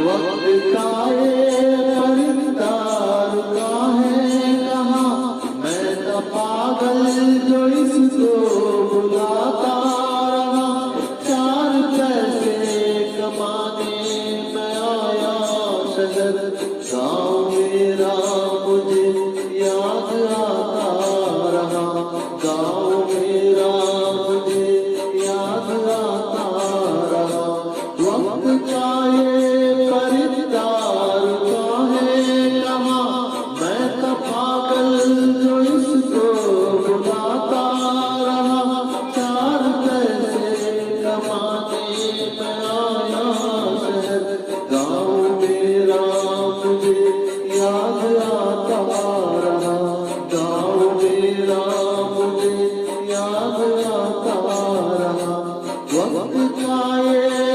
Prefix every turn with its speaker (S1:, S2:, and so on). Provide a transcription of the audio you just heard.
S1: वक्त का ये परिंदार का है कहाँ, मैं तो पागल जो इसको बुलाता रहा। चार पैसे कमाने मैं आया शहर, गाँव मेरा मुझे याद आता रहा। गाँव मेरा मुझे याद आता रहा। वक्त का ये परिंदार का है कहाँ, मैं तो पागल जो इसको बुलाता रहा। चार पैसे कमाने मैं आया शहर, गाँव मेरा मुझे याद आता रहा। गाँव मेरा मुझे याद आता रहा। वक्त का ये